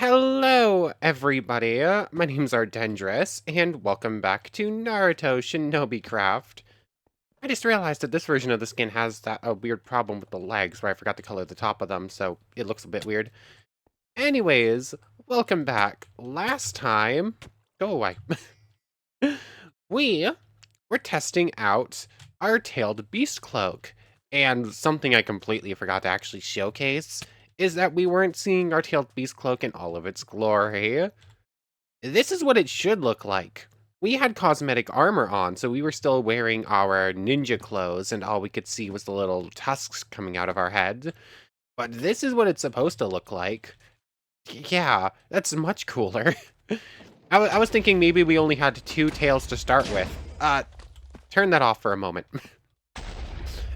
Hello, everybody. My name's Ardendris, and welcome back to Naruto ShinobiCraft. I just realized that this version of the skin has a weird problem with the legs, where I forgot to color the top of them, so it looks a bit weird. Anyways, welcome back. Last time, go away. We were testing out our tailed beast cloak, and something I completely forgot to actually showcase is that we weren't seeing our tailed beast cloak in all of its glory. This is what it should look like. We had cosmetic armor on, so we were still wearing our ninja clothes, and all we could see was the little tusks coming out of our head. But this is what it's supposed to look like. Yeah, that's much cooler. I was thinking maybe we only had two tails to start with. Turn that off for a moment.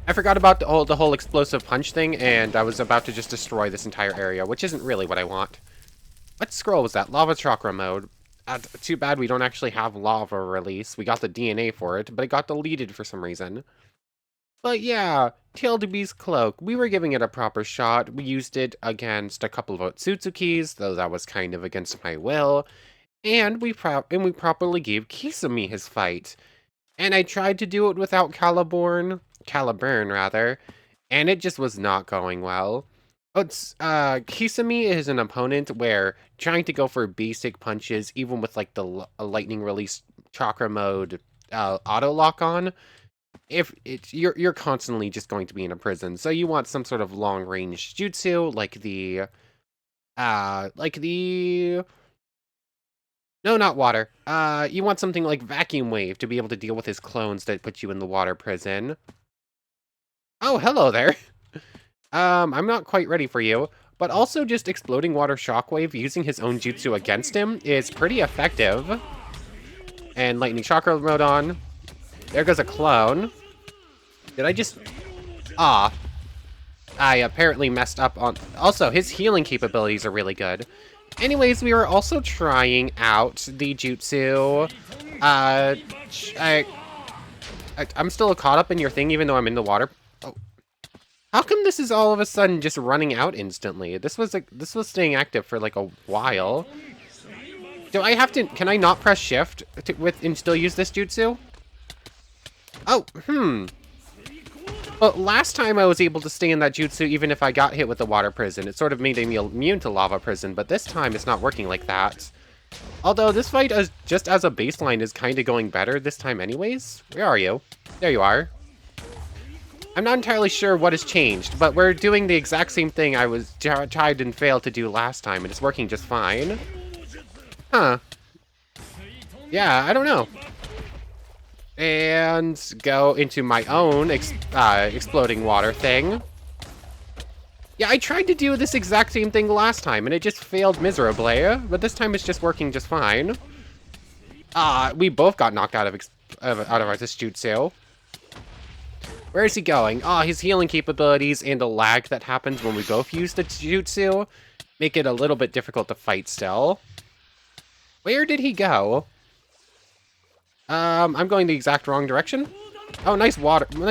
I forgot about the whole explosive punch thing, and I was about to just destroy this entire area, which isn't really what I want. What scroll was that? Lava Chakra mode. Too bad we don't actually have lava release. We got the DNA for it, but it got deleted for some reason. But yeah, Tailed Beast Cloak. We were giving it a proper shot. We used it against a couple of Otsutsuki's, though that was kind of against my will. And we properly gave Kisame his fight. And I tried to do it without Caliburn rather, and it just was not going well. Kisame is an opponent where trying to go for basic punches, even with like the lightning release chakra mode auto lock on, if it's you're constantly just going to be in a prison. So you want some sort of long range jutsu like the no, not water. You want something like Vacuum Wave to be able to deal with his clones that put you in the water prison. Oh, hello there. I'm not quite ready for you, but also just Exploding Water Shockwave using his own jutsu against him is pretty effective. And Lightning Chakra mode on. There goes a clone. Did I just... Ah. I apparently messed up on... Also, his healing capabilities are really good. Anyways, we were also trying out the jutsu. I'm still caught up in your thing even though I'm in the water. Oh. How come this is all of a sudden just running out instantly? This was staying active for like a while. Do I have to... Can I not press shift and still use this jutsu? Oh, Well, last time I was able to stay in that jutsu even if I got hit with the water prison. It sort of made me immune to lava prison, but this time it's not working like that. Although this fight, just as a baseline, is kind of going better this time anyways. Where are you? There you are. I'm not entirely sure what has changed, but we're doing the exact same thing I was tried and failed to do last time, and it's working just fine. Huh. Yeah, I don't know. And go into my own exploding water thing. Yeah, I tried to do this exact same thing last time, and it just failed miserably, but this time it's just working just fine. We both got knocked out of our this jutsu. Where is he going? His healing capabilities and the lag that happens when we both use the jutsu make it a little bit difficult to fight still. Where did he go? I'm going the exact wrong direction. Oh, nice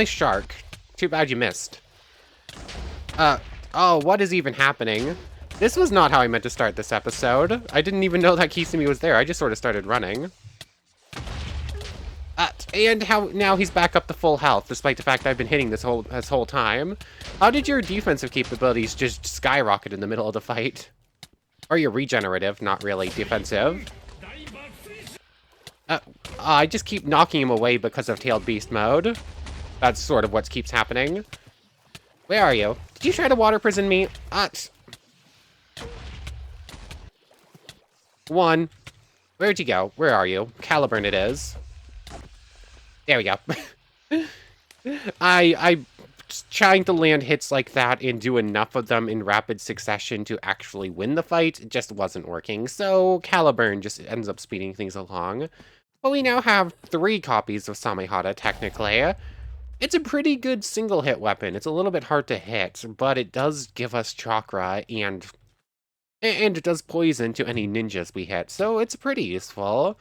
shark. Too bad you missed. Oh, what is even happening? This was not how I meant to start this episode. I didn't even know that Kisame was there. I just sort of started running. And now he's back up to full health, despite the fact I've been hitting this whole time. How did your defensive capabilities just skyrocket in the middle of the fight? Or your regenerative, not really defensive. I just keep knocking him away because of Tailed Beast mode. That's sort of what keeps happening. Where are you? Did you try to water prison me? One. Where'd you go? Where are you? Caliburn it is. There we go. I trying to land hits like that and do enough of them in rapid succession to actually win the fight just wasn't working, so Caliburn just ends up speeding things along. But we now have 3 copies of Samehada, technically. It's a pretty good single-hit weapon. It's a little bit hard to hit, but it does give us Chakra, and it does poison to any ninjas we hit, so it's pretty useful.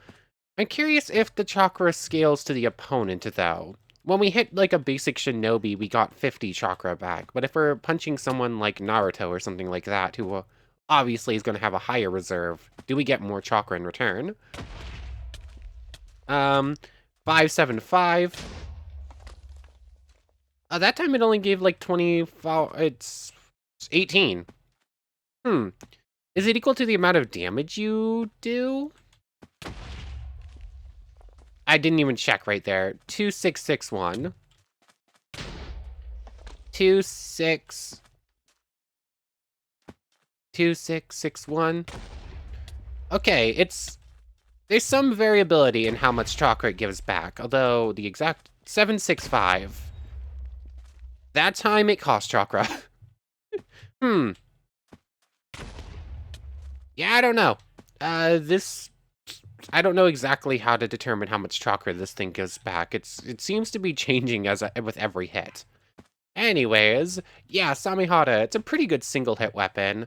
I'm curious if the Chakra scales to the opponent, though. When we hit, like, a basic Shinobi, we got 50 Chakra back, but if we're punching someone like Naruto or something like that, who obviously is going to have a higher reserve. Do we get more chakra in return? 575. That time it only gave like 25. It's 18. Is it equal to the amount of damage you do? I didn't even check right there. 2661. 2661. Okay, there's some variability in how much chakra it gives back, although the exact 765. That time it cost chakra. Yeah, I don't know. I don't know exactly how to determine how much chakra this thing gives back. It seems to be changing with every hit. Anyways, yeah, Samihara, it's a pretty good single hit weapon.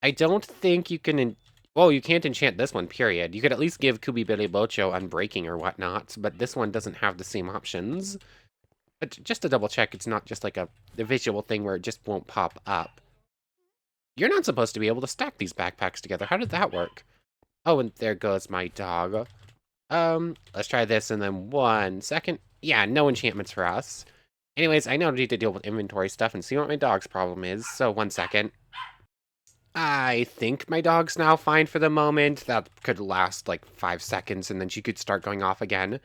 I don't think you can, well, you can't enchant this one, period. You could at least give Kubibili Bocho Unbreaking or whatnot, but this one doesn't have the same options. But just to double check, it's not just like a visual thing where it just won't pop up. You're not supposed to be able to stack these backpacks together. How did that work? Oh, and there goes my dog. Let's try this and then 1 second. Yeah, no enchantments for us. Anyways, I now need to deal with inventory stuff and see what my dog's problem is, so 1 second. I think my dog's now fine for the moment. That could last like 5 seconds and then she could start going off again.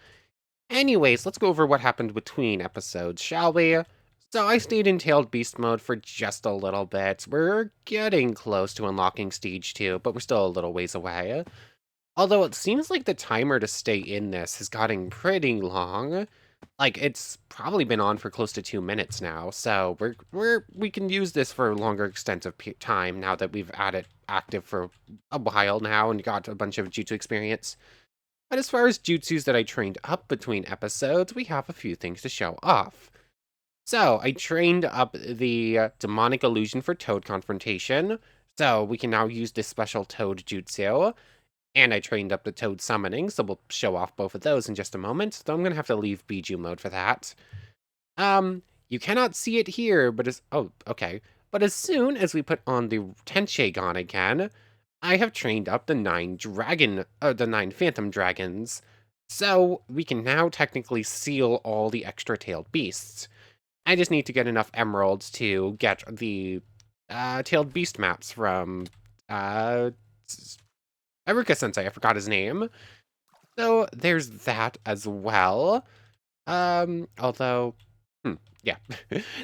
Anyways, let's go over what happened between episodes, shall we? So I stayed in Tailed Beast mode for just a little bit. We're getting close to unlocking Stage 2, but we're still a little ways away. Although it seems like the timer to stay in this has gotten pretty long. Like, it's probably been on for close to 2 minutes now, so we can use this for a longer extent of time now that we've had it active for a while now and got a bunch of Jutsu experience. But as far as jutsus that I trained up between episodes, we have a few things to show off. So, I trained up the Demonic Illusion for Toad Confrontation, so we can now use this special Toad jutsu. And I trained up the Toad Summoning, so we'll show off both of those in just a moment, though I'm going to have to leave Biju mode for that. You cannot see it here, but oh, okay. But as soon as we put on the Tenseigan again, I have trained up the 9 Phantom Dragons. So we can now technically seal all the extra tailed beasts. I just need to get enough emeralds to get the tailed beast maps from Iruka-sensei, I forgot his name. So there's that as well. Although, yeah,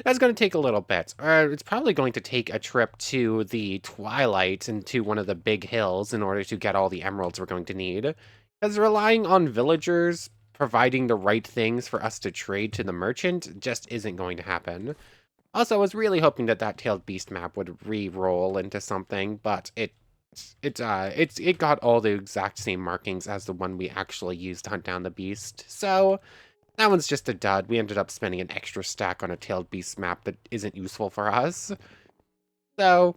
that's going to take a little bit. It's probably going to take a trip to the Twilight and to one of the big hills in order to get all the emeralds we're going to need. Because relying on villagers providing the right things for us to trade to the merchant just isn't going to happen. Also, I was really hoping that Tailed Beast map would re-roll into something, but it got all the exact same markings as the one we actually used to hunt down the beast. So that one's just a dud. We ended up spending an extra stack on a tailed beast map that isn't useful for us. So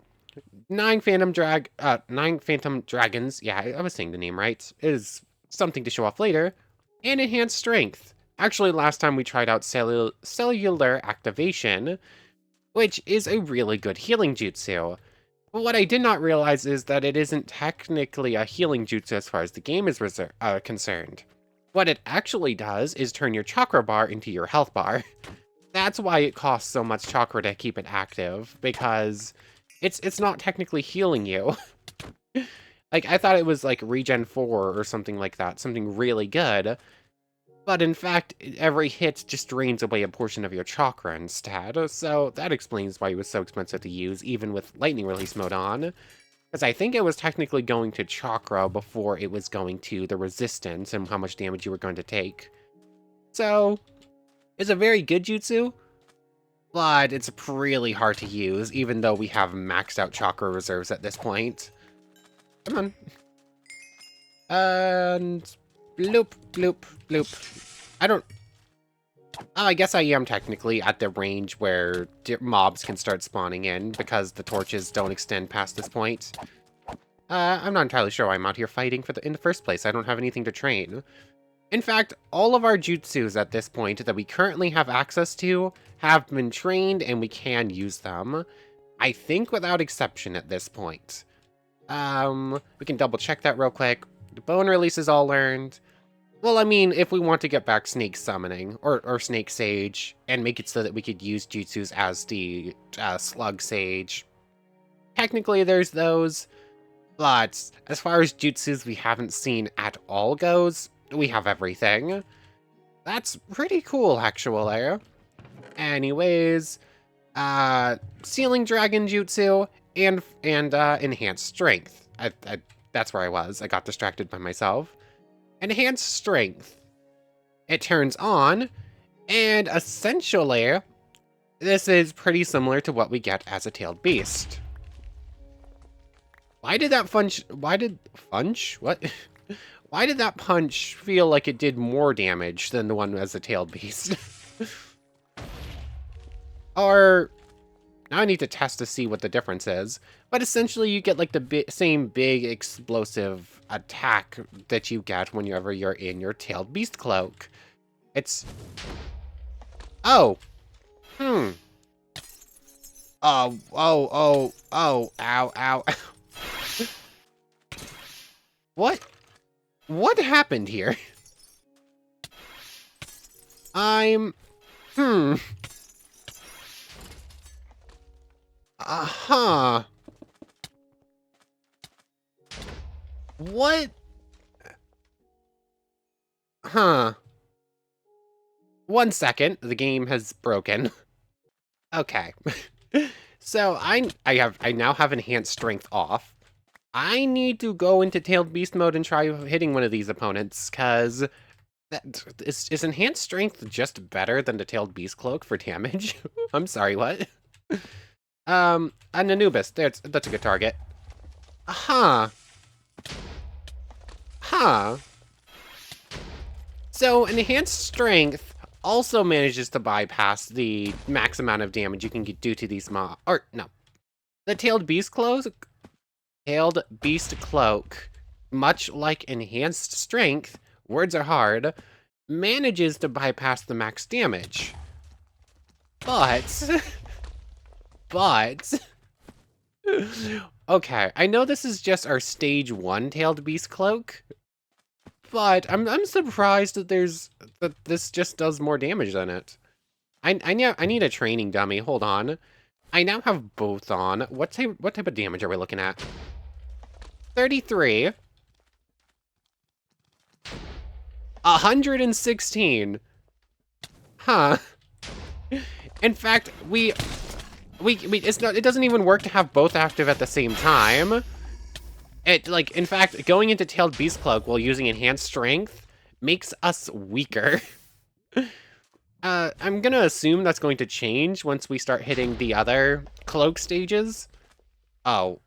9 Phantom Dragons, yeah, I was saying the name right, is something to show off later, and enhanced strength. Actually, last time we tried out cellular activation, which is a really good healing jutsu. But what I did not realize is that it isn't technically a healing jutsu as far as the game is concerned. What it actually does is turn your chakra bar into your health bar. That's why it costs so much chakra to keep it active, because it's not technically healing you. Like, I thought it was like regen 4 or something like that, something really good. But in fact, every hit just drains away a portion of your chakra instead, so that explains why it was so expensive to use, even with lightning release mode on. Because I think it was technically going to chakra before it was going to the resistance and how much damage you were going to take. So, it's a very good jutsu, but it's really hard to use, even though we have maxed out chakra reserves at this point. Come on. And bloop, bloop, bloop. I guess I am technically at the range where mobs can start spawning in, because the torches don't extend past this point. I'm not entirely sure why I'm out here fighting in the first place. I don't have anything to train. In fact, all of our jutsus at this point that we currently have access to have been trained and we can use them. I think without exception at this point. We can double check that real quick. The bone release is all learned. Well, I mean, if we want to get back Snake Summoning, or Snake Sage, and make it so that we could use Jutsus as the Slug Sage, technically there's those, but as far as Jutsus we haven't seen at all goes, we have everything. That's pretty cool, actually. Anyways, Ceiling Dragon Jutsu, and Enhanced Strength. That's where I was. I got distracted by myself. Enhanced Strength. It turns on, and essentially, this is pretty similar to what we get as a Tailed Beast. Why did that What? Why did that punch feel like it did more damage than the one as a Tailed Beast? Or, now I need to test to see what the difference is. But essentially, you get like the same big explosive attack that you get whenever you're in your Tailed Beast cloak. It's... Oh. Ow, ow. What happened here? Uh-huh. What? Huh. 1 second, the game has broken. Okay. So I now have Enhanced Strength off. I need to go into Tailed Beast mode and try hitting one of these opponents, cause is Enhanced Strength just better than the Tailed Beast Cloak for damage? I'm sorry, what? An Anubis. That's a good target. Huh. So Enhanced Strength also manages to bypass the max amount of damage you can do to these mobs. Or no, the Tailed Beast Cloak. Much like Enhanced Strength, words are hard, manages to bypass the max damage. But okay, I know this is just our stage 1 Tailed Beast Cloak, but I'm surprised that this just does more damage than it. I need a training dummy. Hold on. I now have both on. What type of damage are we looking at? 33. 116. Huh. In fact, it doesn't even work to have both active at the same time. In fact, going into Tailed Beast Cloak while using Enhanced Strength makes us weaker. I'm gonna assume that's going to change once we start hitting the other cloak stages. Oh,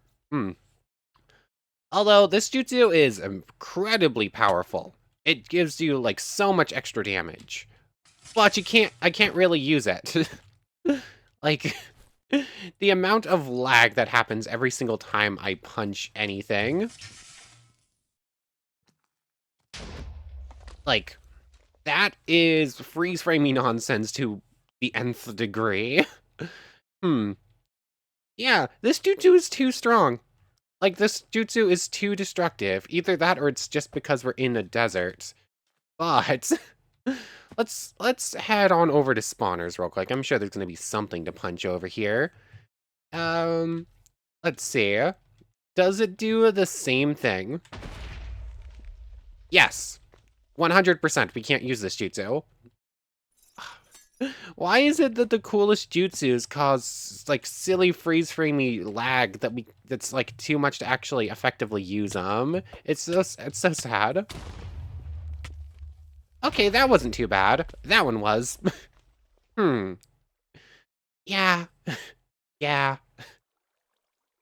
Although this jutsu is incredibly powerful. It gives you like so much extra damage. But I can't really use it. Like, the amount of lag that happens every single time I punch anything. Like, that is freeze framing nonsense to the nth degree. Yeah, this jutsu is too strong. Like, this jutsu is too destructive. Either that or it's just because we're in a desert. But let's head on over to spawners real quick. I'm sure there's going to be something to punch over here. Let's see. Does it do the same thing? Yes. 100%. We can't use this jutsu. Why is it that the coolest jutsus cause like silly freeze framey lag that's like too much to actually effectively use them? It's so sad. Okay, that wasn't too bad. That one was. Yeah. Yeah.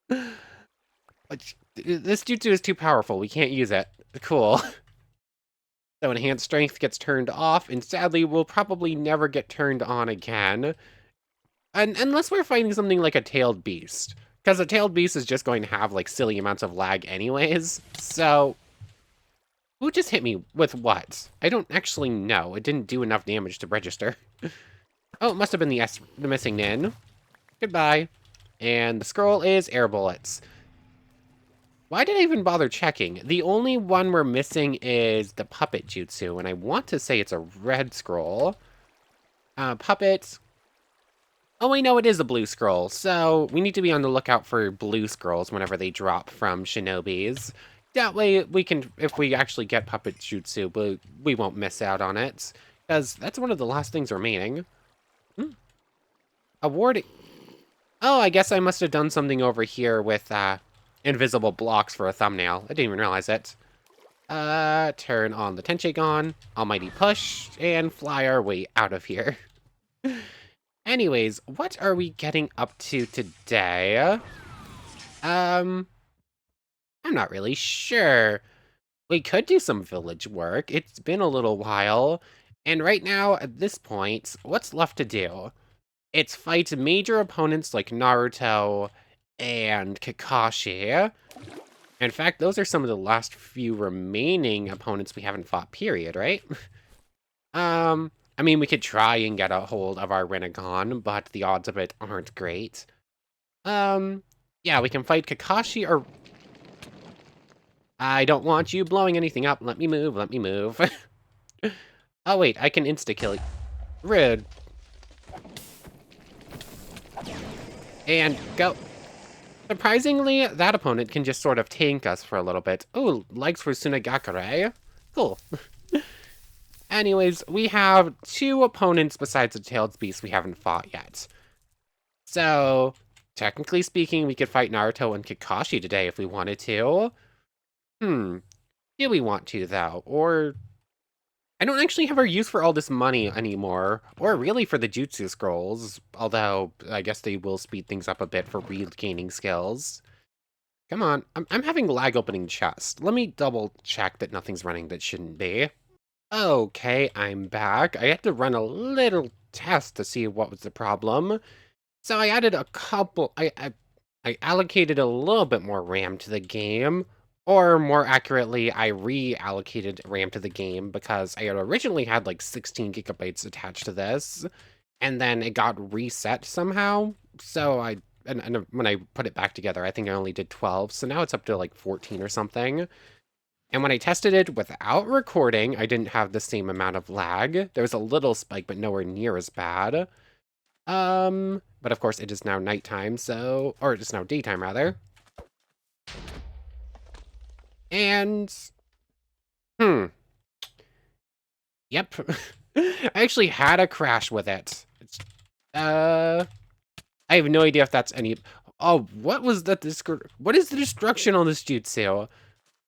This jutsu is too powerful. We can't use it. Cool. So Enhanced Strength gets turned off, and sadly will probably never get turned on again. Unless we're fighting something like a Tailed Beast. Because a Tailed Beast is just going to have like silly amounts of lag anyways. So, who just hit me with what? I don't actually know. It didn't do enough damage to register. Oh, it must have been the missing Nin. Goodbye. And the scroll is Air Bullets. Why did I even bother checking? The only one we're missing is the puppet jutsu, and I want to say it's a red scroll. Puppet. Oh, wait, no, it is a blue scroll. So we need to be on the lookout for blue scrolls whenever they drop from Shinobis. That way we can, if we actually get puppet jutsu, we won't miss out on it. Because that's one of the last things remaining. Award. Oh, I guess I must have done something over here with invisible blocks for a thumbnail. I didn't even realize it. Turn on the Tenchigon, Almighty Push, and fly our way out of here. Anyways, what are we getting up to today? I'm not really sure. We could do some village work. It's been a little while. And right now, at this point, what's left to do? It's fight major opponents like Naruto and Kakashi. In fact, those are some of the last few remaining opponents we haven't fought, period, right? I mean, we could try and get a hold of our Rinnegan, but the odds of it aren't great. Yeah, we can fight Kakashi or... I don't want you blowing anything up. Let me move, let me move. Oh, wait, I can insta-kill you. Rude. And go. Surprisingly, that opponent can just sort of tank us for a little bit. Ooh, legs for Sunagakure. Cool. Anyways, we have 2 opponents besides the Tailed Beast we haven't fought yet. So, technically speaking, we could fight Naruto and Kakashi today if we wanted to. Do we want to, though? Or... I don't actually have our use for all this money anymore, or really for the Jutsu Scrolls, although I guess they will speed things up a bit for regaining skills. Come on, I'm having lag opening chest. Let me double check that nothing's running that shouldn't be. Okay, I'm back. I had to run a little test to see what was the problem. So I added a couple, I allocated a little bit more RAM to the game. Or more accurately, I reallocated RAM to the game because I had originally had like 16 gigabytes attached to this, and then it got reset somehow. So and when I put it back together, I think I only did 12. So now it's up to like 14 or something. And when I tested it without recording, I didn't have the same amount of lag. There was a little spike, but nowhere near as bad. But of course it is now nighttime, so, or it is now daytime rather. And, yep. I actually had a crash with it. I have no idea if that's any... Oh, what was that? What is the destruction on this jutsu?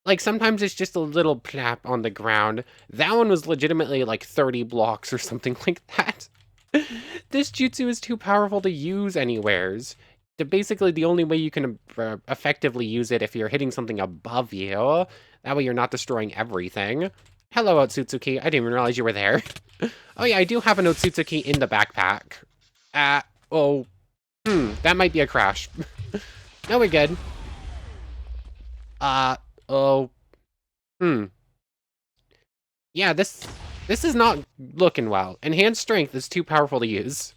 Like, sometimes it's just a little plap on the ground. That one was legitimately like 30 blocks or something like that. This jutsu is too powerful to use anywheres. Basically, the only way you can effectively use it if you're hitting something above you. That way you're not destroying everything. Hello, Otsutsuki. I didn't even realize you were there. Oh yeah, I do have an Otsutsuki in the backpack. That might be a crash. No, we're good. Yeah, this is not looking well. Enhanced strength is too powerful to use.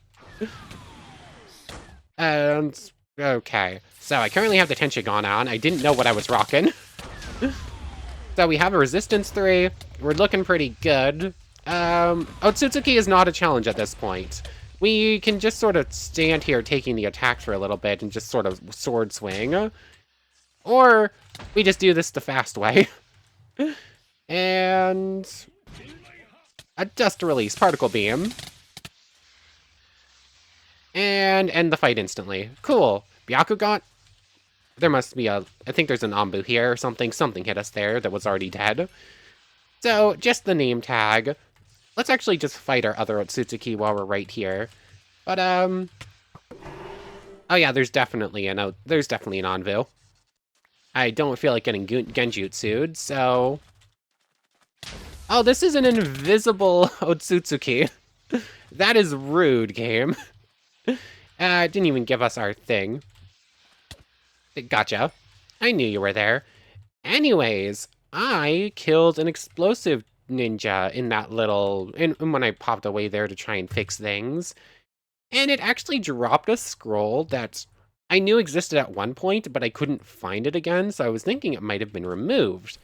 And, okay. So I currently have the Tenchigon on. I didn't know what I was rocking. So we have a resistance 3. We're looking pretty good. Otsutsuki is not a challenge at this point. We can just sort of stand here taking the attack for a little bit and just sort of sword swing. Or we just do this the fast way. And a dust release, particle beam. And end the fight instantly. Cool. Byakugan? There must be I think there's an Anbu here or something. Something hit us there that was already dead. So, just the name tag. Let's actually just fight our other Otsutsuki while we're right here. But, oh yeah, there's definitely an Anbu. I don't feel like getting Genjutsu'd, so... Oh, this is an invisible Otsutsuki. That is rude, game. Didn't even give us our thing. Gotcha. I knew you were there. Anyways, I killed an explosive ninja in that little... when I popped away there to try and fix things. And it actually dropped a scroll that I knew existed at one point, but I couldn't find it again, so I was thinking it might have been removed.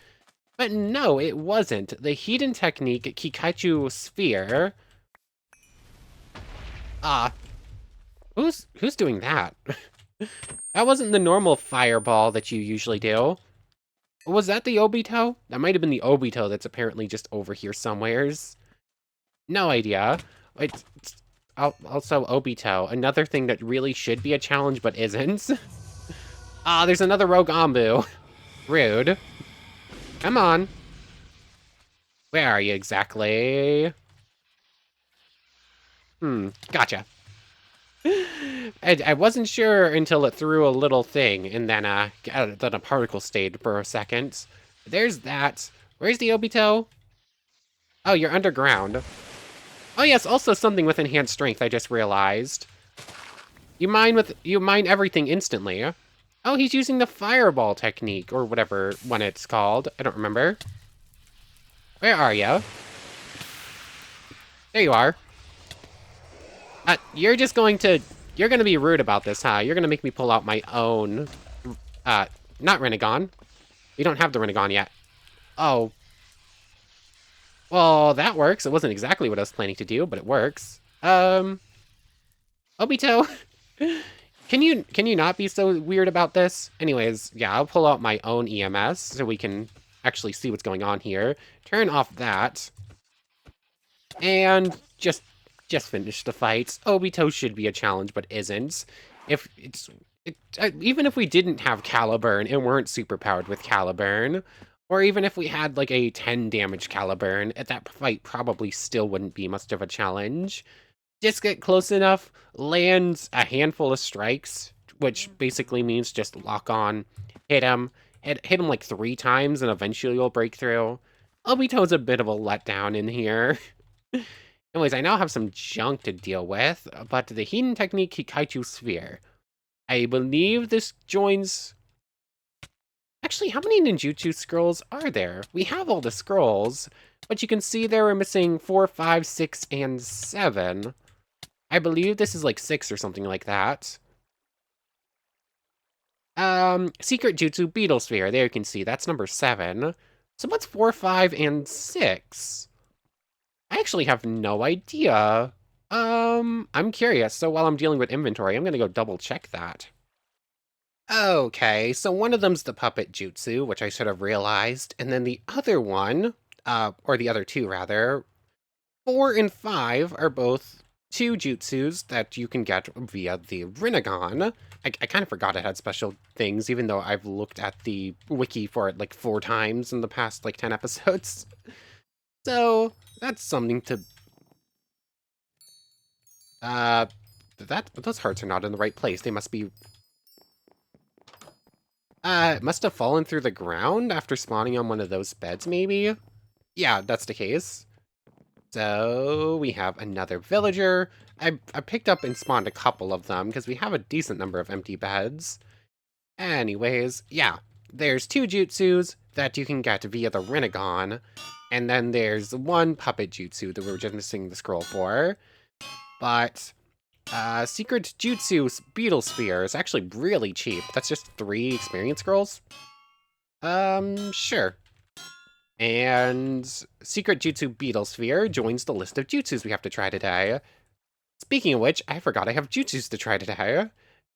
But no, it wasn't. The hidden technique, Kikachu Sphere... Ah, who's doing that? That wasn't the normal fireball that you usually do. Was that the Obito? That might have been the Obito that's apparently just over here somewheres. No idea. It's also Obito, another thing that really should be a challenge but isn't. Ah, there's another Rogue Ambu. Rude. Come on. Where are you exactly? Gotcha. I wasn't sure until it threw a little thing, and then a particle stayed for a second. There's that. Where's the Obito? Oh, you're underground. Oh yes, also something with enhanced strength, I just realized. You mine everything instantly. Oh, he's using the fireball technique, or whatever one it's called. I don't remember. Where are you? There you are. You're gonna be rude about this, huh? You're gonna make me pull out my own, not Rinnegan. We don't have the Rinnegan yet. Oh. Well, that works. It wasn't exactly what I was planning to do, but it works. Obito, can you not be so weird about this? Anyways, yeah, I'll pull out my own EMS so we can actually see what's going on here. Turn off that. And just finish the fight. Obito should be a challenge, but isn't. Even if we didn't have Caliburn and weren't superpowered with Caliburn, or even if we had like a 10 damage Caliburn, that fight probably still wouldn't be much of a challenge. Just get close enough, land a handful of strikes, which basically means just lock on, hit him like 3 times, and eventually you'll break through. Obito's a bit of a letdown in here. Anyways, I now have some junk to deal with, but the hidden technique Kikaichu Sphere. I believe this joins... Actually, how many Ninjutsu Scrolls are there? We have all the scrolls, but you can see there we're missing 4, 5, 6, and 7. I believe this is like 6 or something like that. Secret Jutsu Beetle Sphere. There you can see, that's number 7. So what's 4, 5, and 6? I actually have no idea. I'm curious, so while I'm dealing with inventory, I'm gonna go double check that. Okay, so one of them's the puppet jutsu, which I should have realized, and then the other one, or the other two rather, 4 and 5 are both 2 jutsus that you can get via the Rinnegan. I kind of forgot it had special things, even though I've looked at the wiki for it like 4 times in the past like 10 episodes. So, that's something to... those hearts are not in the right place. They must be... it must have fallen through the ground after spawning on one of those beds, maybe? Yeah, that's the case. So, we have another villager. I picked up and spawned a couple of them, because we have a decent number of empty beds. Anyways, yeah. There's 2 jutsus that you can get via the Rinnegan, and then there's 1 puppet jutsu that we're just missing the scroll for. But... Secret Jutsu Beetle Sphere is actually really cheap. That's just 3 experience scrolls? Sure. And Secret Jutsu Beetle Sphere joins the list of jutsus we have to try today. Speaking of which, I forgot I have jutsus to try today.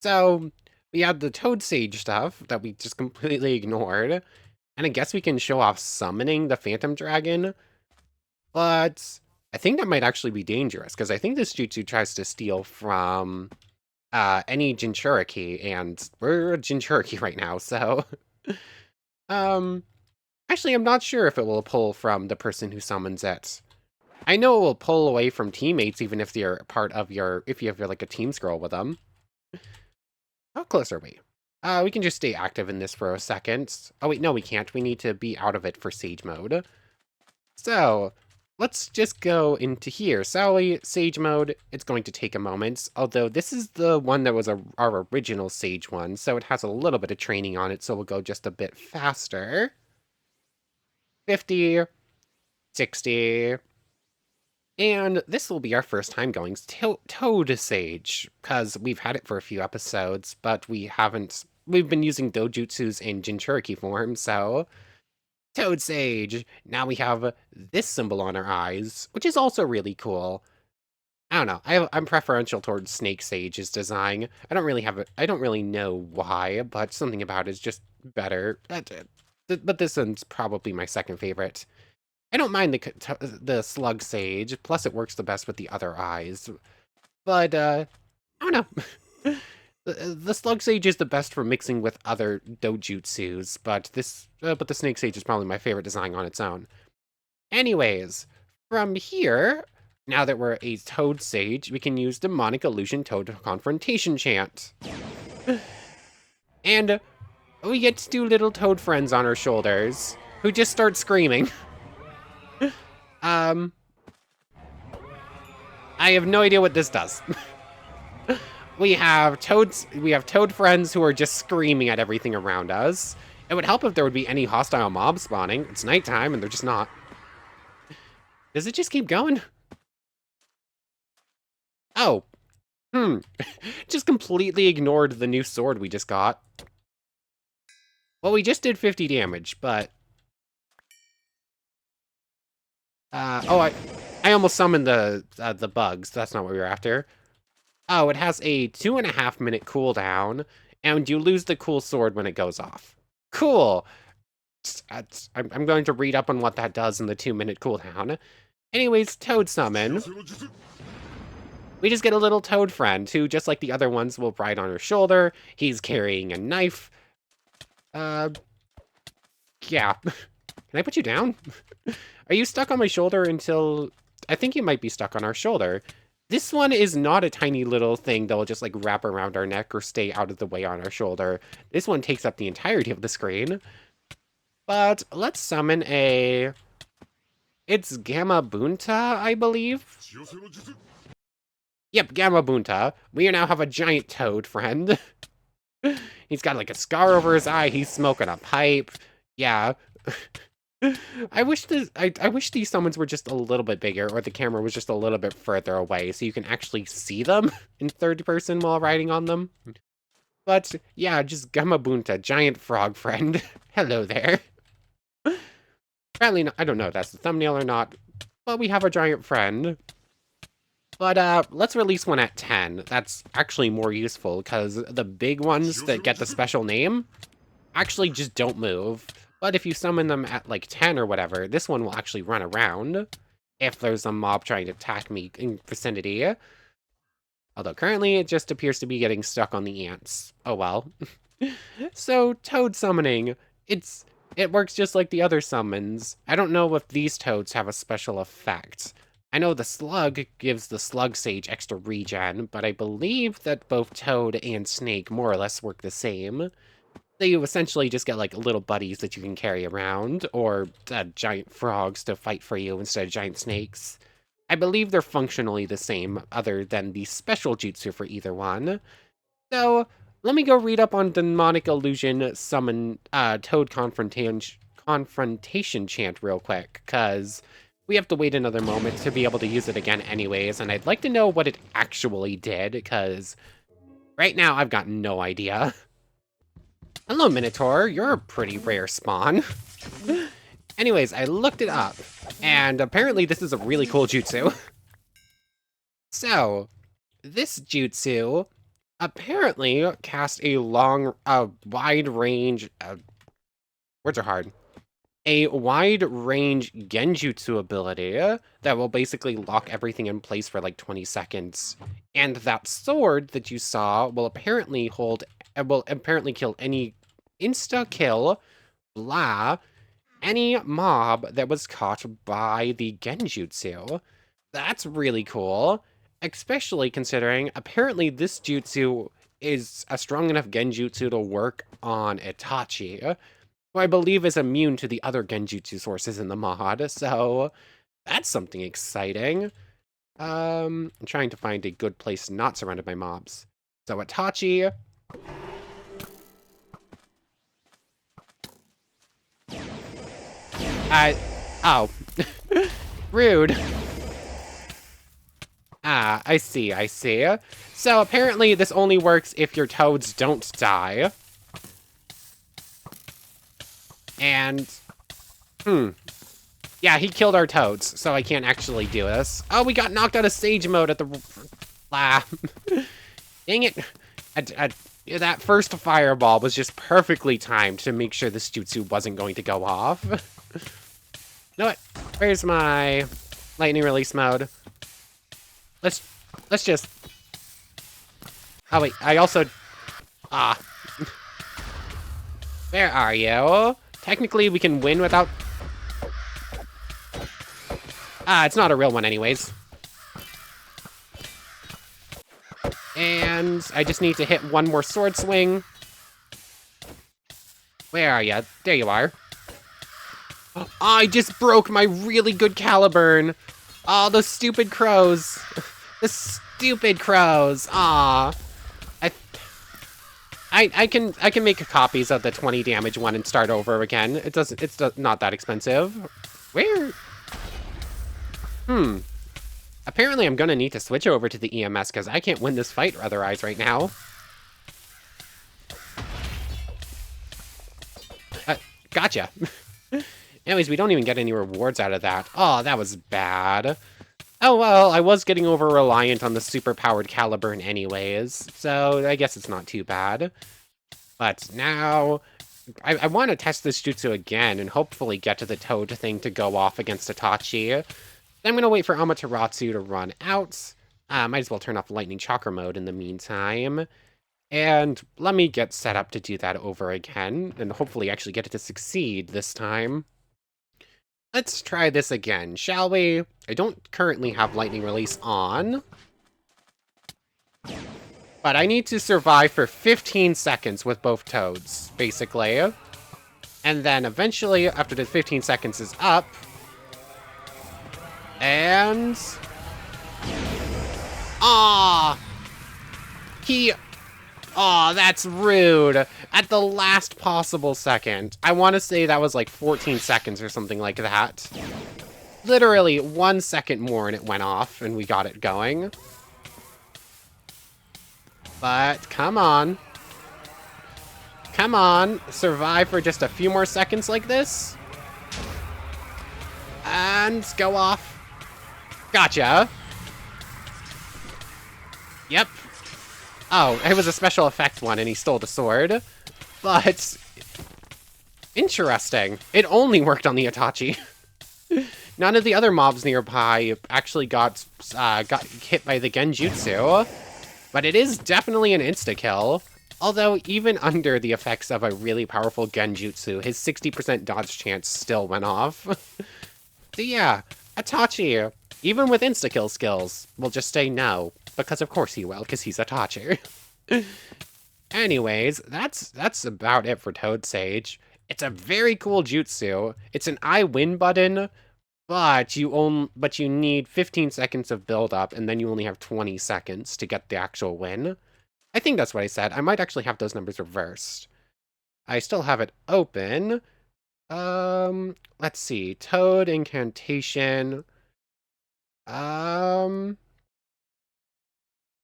So, we had the Toad Sage stuff that we just completely ignored. And I guess we can show off summoning the Phantom Dragon. But... I think that might actually be dangerous, because I think this jutsu tries to steal from any Jinchuriki, and we're a Jinchuriki right now, so... actually, I'm not sure if it will pull from the person who summons it. I know it will pull away from teammates, even if they're part of if you have like a team scroll with them. How close are we? We can just stay active in this for a second. Oh wait, no we can't. We need to be out of it for Sage mode. So... let's just go into here. Sally, Sage mode, it's going to take a moment, although this is the one that was our original Sage one, so it has a little bit of training on it, so we'll go just a bit faster. 50, 60, And this will be our first time going Toad Sage, because we've had it for a few episodes, but we've been using Dojutsus in Jinchuriki form, so Toad Sage. Now we have this symbol on our eyes, which is also really cool. I don't know. I'm preferential towards Snake Sage's design. I don't really know why, but something about it is just better. But this one's probably my second favorite. I don't mind the Slug Sage, plus it works the best with the other eyes. But, I don't know. The Slug Sage is the best for mixing with other dojutsus, but the Snake Sage is probably my favorite design on its own. Anyways, from here, now that we're a Toad Sage, we can use Demonic Illusion Toad Confrontation Chant. And we get two little toad friends on our shoulders, who just start screaming. I have no idea what this does. We have toad friends who are just screaming at everything around us. It would help if there would be any hostile mobs spawning. It's nighttime and they're just not. Does it just keep going? Oh. Just completely ignored the new sword we just got. Well, we just did 50 damage, but... I almost summoned the bugs. That's not what we were after. Oh, it has a 2.5-minute cooldown, and you lose the cool sword when it goes off. Cool. I'm going to read up on what that does in the 2-minute cooldown. Anyways, Toad Summon. We just get a little toad friend who, just like the other ones, will ride on her shoulder. He's carrying a knife. Yeah. Can I put you down? Are you stuck on my shoulder until... I think you might be stuck on our shoulder. This one is not a tiny little thing that will just like wrap around our neck or stay out of the way on our shoulder. This one takes up the entirety of the screen. But let's summon a... It's Gamma Bunta, I believe? Yep, Gamma Bunta. We now have a giant toad friend. He's got like a scar over his eye. He's smoking a pipe. Yeah. I wish these summons were just a little bit bigger, or the camera was just a little bit further away, so you can actually see them in third person while riding on them. But yeah, just Gamabunta, giant frog friend. Hello there. Apparently, I don't know if that's the thumbnail or not, but we have a giant friend. But let's release one at 10. That's actually more useful, because the big ones that get the special name actually just don't move. But if you summon them at like 10 or whatever, this one will actually run around if there's a mob trying to attack me in vicinity. Although currently it just appears to be getting stuck on the ants. Oh well. So toad summoning, it works just like the other summons. I don't know if these toads have a special effect. I know the slug gives the slug sage extra regen, but I believe that both toad and snake more or less work the same. So you essentially just get like little buddies that you can carry around, or giant frogs to fight for you instead of giant snakes. I believe they're functionally the same, other than the special jutsu for either one. So let me go read up on Demonic Illusion Summon Toad Confrontation Chant real quick, because we have to wait another moment to be able to use it again anyways, and I'd like to know what it actually did, because right now I've got no idea. Hello, Minotaur. You're a pretty rare spawn. Anyways, I looked it up, and apparently this is a really cool jutsu. So, this jutsu apparently casts a wide range... words are hard. A wide range genjutsu ability that will basically lock everything in place for like 20 seconds. And that sword that you saw will apparently kill any insta-kill, any mob that was caught by the genjutsu. That's really cool, especially considering apparently this jutsu is a strong enough genjutsu to work on Itachi, who I believe is immune to the other genjutsu sources in the mod, so that's something exciting. I'm trying to find a good place not surrounded by mobs. So Itachi... Oh. Rude. Ah, I see, I see. So apparently this only works if your toads don't die. And, yeah, he killed our toads, so I can't actually do this. Oh, we got knocked out of Sage mode at the... Ah. Dang it. That first fireball was just perfectly timed to make sure this jutsu wasn't going to go off. You know what? Where's my lightning release mode? Let's just... Oh, wait, I also... Ah. Where are you? Technically, we can win without... Ah, it's not a real one anyways. And I just need to hit one more sword swing. Where are you? There you are. Oh, I just broke my really good Caliburn. Oh, those stupid crows. The stupid crows. Aw. I can make copies of the 20 damage one and start over again. It's not that expensive. Where? Apparently I'm gonna need to switch over to the EMS because I can't win this fight otherwise right now. Gotcha. Anyways, we don't even get any rewards out of that. Oh, that was bad. Oh well, I was getting over-reliant on the super-powered Caliburn anyways, so I guess it's not too bad. But now, I want to test this jutsu again and hopefully get to the Toad thing to go off against Itachi. I'm going to wait for Amaterasu to run out. Might as well turn off Lightning Chakra mode in the meantime. And let me get set up to do that over again, and hopefully actually get it to succeed this time. Let's try this again, shall we? I don't currently have Lightning Release on. But I need to survive for 15 seconds with both Toads, basically. And then eventually, after the 15 seconds is up... And... Ah! Aw, that's rude. At the last possible second. I want to say that was like 14 seconds or something like that. Literally 1 second more and it went off and we got it going. But, come on. Come on. Survive for just a few more seconds like this. And go off. Gotcha. Yep. Oh, it was a special effect one and he stole the sword. But... interesting. It only worked on the Itachi. None of the other mobs nearby actually got hit by the Genjutsu. But it is definitely an insta-kill. Although, even under the effects of a really powerful Genjutsu, his 60% dodge chance still went off. So yeah, Itachi, even with insta-kill skills, will just say no. Because of course he will, because he's Itachi. Anyways, that's about it for Toad Sage. It's a very cool jutsu. It's an I win button, but you need 15 seconds of build-up, and then you only have 20 seconds to get the actual win. I think that's what I said. I might actually have those numbers reversed. I still have it open. Let's see. Toad Incantation.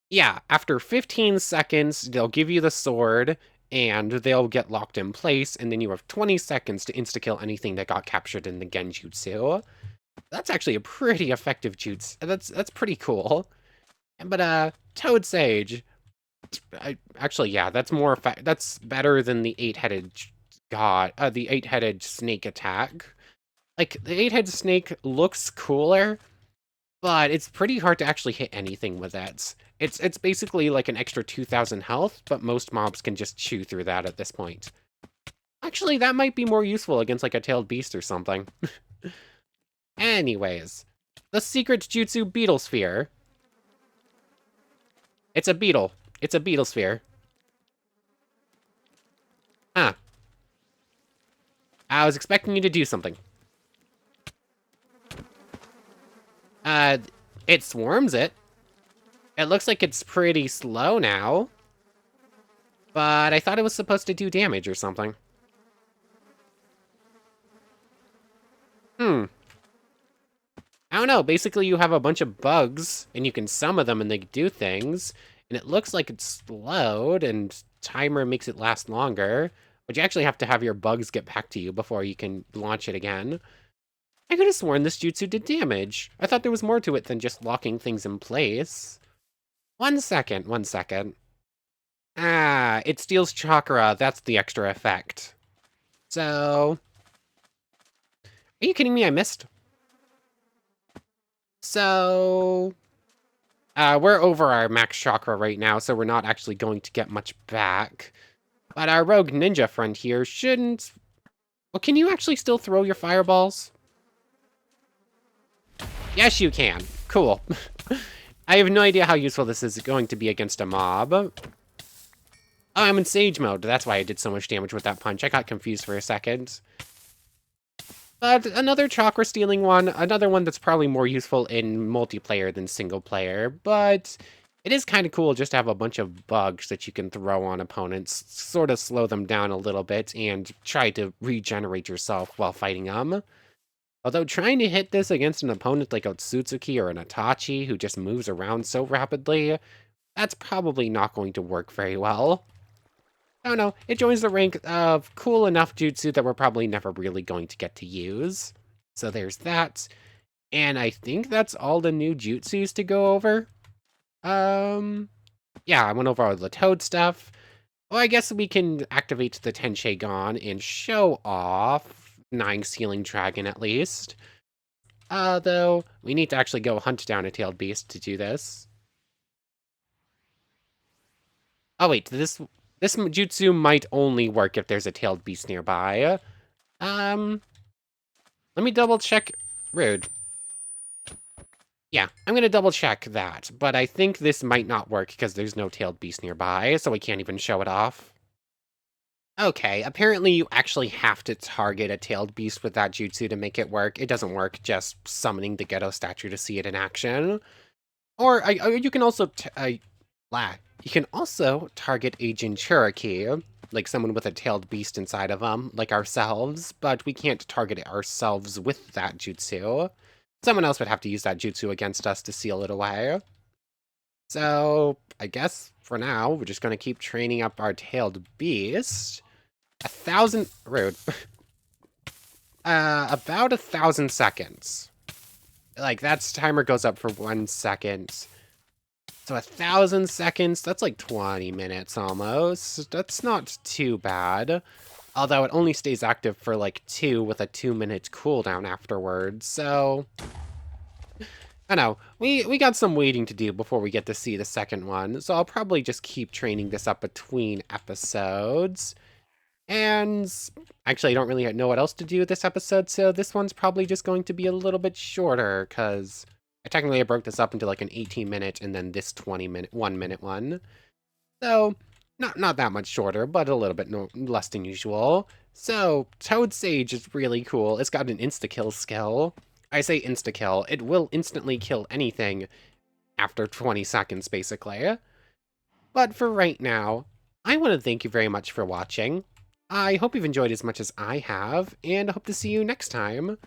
Yeah, after 15 seconds, they'll give you the sword, and they'll get locked in place, and then you have 20 seconds to insta-kill anything that got captured in the Genjutsu. That's actually a pretty effective jutsu. That's pretty cool. But, Toad Sage... actually, yeah, that's better than the 8-headed the 8-headed snake attack. Like, the 8-headed snake looks cooler, but it's pretty hard to actually hit anything with it. It's basically like an extra 2,000 health, but most mobs can just chew through that at this point. Actually, that might be more useful against like a tailed beast or something. Anyways, the secret jutsu beetle sphere. It's a beetle. It's a beetle sphere. Huh. I was expecting you to do something. It swarms it. It looks like it's pretty slow now. But I thought it was supposed to do damage or something. I I don't know, basically you have a bunch of bugs, and you can summon them and they do things, and it looks like it's slowed, and timer makes it last longer, but you actually have to have your bugs get back to you before you can launch it again. I could have sworn this jutsu did damage. I thought there was more to it than just locking things in place. 1 second, 1 second. Ah, it steals chakra, that's the extra effect. So... Are you kidding me? I missed? So... we're over our max chakra right now, so we're not actually going to get much back. But our rogue ninja friend here shouldn't... Well, can you actually still throw your fireballs? Yes, you can. Cool. I have no idea how useful this is going to be against a mob. Oh, I'm in Sage mode. That's why I did so much damage with that punch. I got confused for a second. But another chakra stealing one, another one that's probably more useful in multiplayer than single player, but it is kind of cool just to have a bunch of bugs that you can throw on opponents, sort of slow them down a little bit, and try to regenerate yourself while fighting them. Although trying to hit this against an opponent like a Otsutsuki or an Itachi who just moves around so rapidly, that's probably not going to work very well. I don't know, it joins the rank of cool enough jutsu that we're probably never really going to get to use. So there's that. And I think that's all the new jutsus to go over. Yeah, I went over all the Toad stuff. Well, I guess we can activate the Tenshei Gon and show off 9 Ceiling Dragon at least. Though, we need to actually go hunt down a tailed beast to do this. Oh wait, this jutsu might only work if there's a tailed beast nearby. Let me double check. Rude. Yeah, I'm gonna double check that, but I think this might not work because there's no tailed beast nearby, so we can't even show it off. Okay, apparently you actually have to target a tailed beast with that jutsu to make it work. It doesn't work just summoning the ghetto statue to see it in action. Or you can also you can also target a Jinchuriki, like someone with a tailed beast inside of them, like ourselves, but we can't target it ourselves with that jutsu. Someone else would have to use that jutsu against us to seal it away. So, I guess, for now, we're just going to keep training up our tailed beast. 1,000... Rude. About 1,000 seconds. Like, that's timer goes up for 1 second. So 1,000 seconds, that's like 20 minutes almost. That's not too bad. Although it only stays active for like 2 with a 2-minute cooldown afterwards, so... I know, we got some waiting to do before we get to see the second one, so I'll probably just keep training this up between episodes. And actually, I don't really know what else to do with this episode, so this one's probably just going to be a little bit shorter, because I broke this up into like an 18-minute and then this 20-minute, 1-minute one. So, not that much shorter, but a little bit less than usual. So, Toad Sage is really cool. It's got an insta-kill skill. I say insta-kill. It will instantly kill anything after 20 seconds, basically. But for right now, I want to thank you very much for watching. I hope you've enjoyed as much as I have, and I hope to see you next time.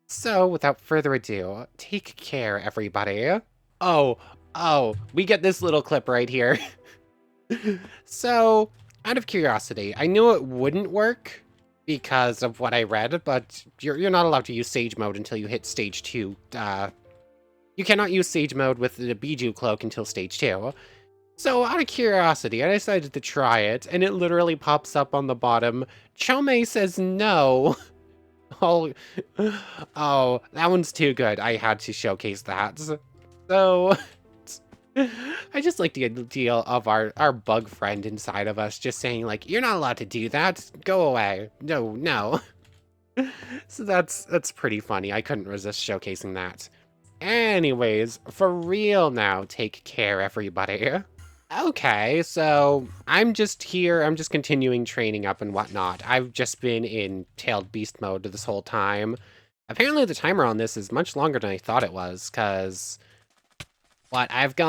So, without further ado, take care, everybody. Oh, we get this little clip right here. So, out of curiosity, I knew it wouldn't work because of what I read, but you're not allowed to use Sage Mode until you hit Stage 2. You cannot use Sage Mode with the Biju Cloak until Stage 2. So, out of curiosity, I decided to try it, and it literally pops up on the bottom. Chome says no. Oh, that one's too good. I had to showcase that. So, I just like the idea of our bug friend inside of us just saying, like, you're not allowed to do that. Go away. No. So that's pretty funny. I couldn't resist showcasing that. Anyways, for real now, take care, everybody. Okay, so I'm just here. I'm just continuing training up and whatnot. I've just been in Tailed Beast mode this whole time. Apparently the timer on this is much longer than I thought it was, because... What, I think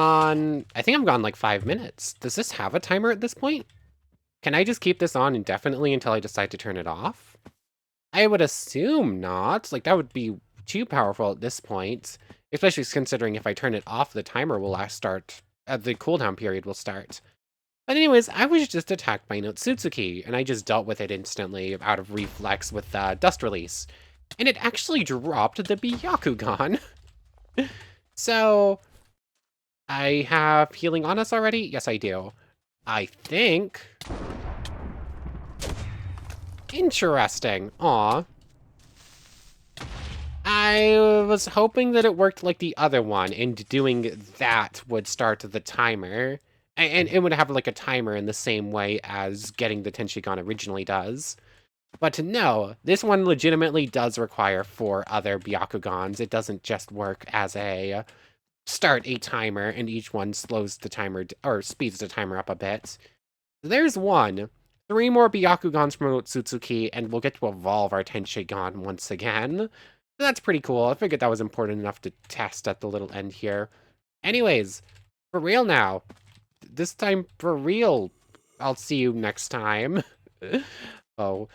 I've gone like 5 minutes. Does this have a timer at this point? Can I just keep this on indefinitely until I decide to turn it off? I would assume not. Like, that would be too powerful at this point. Especially considering if I turn it off, the timer will start, the cooldown period will start. But anyways, I was just attacked by Notsutsuki, and I just dealt with it instantly out of reflex with Dust Release. And it actually dropped the Byakugan. So, I have Healing on us already? Yes, I do. I think... Interesting. Aw. I was hoping that it worked like the other one, and doing that would start the timer. And it would have like a timer in the same way as getting the Tenshinhan originally does. But no, this one legitimately does require 4 other Byakugans. It doesn't just work as a start a timer, and each one slows the timer, or speeds the timer up a bit. There's one. 3 more Byakugans from Otsutsuki, and we'll get to evolve our Tenshinhan once again. That's pretty cool. I figured that was important enough to test at the little end here. Anyways, for real now. This time for real. I'll see you next time. Oh,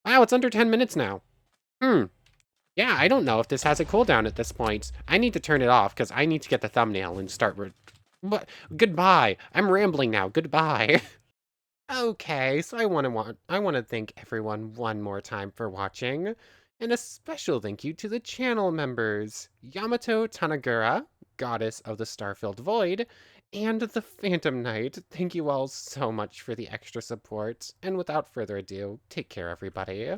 wow, it's under 10 minutes now. Yeah, I don't know if this has a cooldown at this point. I need to turn it off because I need to get the thumbnail and start. But goodbye. I'm rambling now. Goodbye. Okay, so I want to thank everyone one more time for watching, and a special thank you to the channel members: Yamato Tanagura, Goddess of the Star-Filled Void, and the Phantom Knight. Thank you all so much for the extra support, and without further ado, take care, everybody.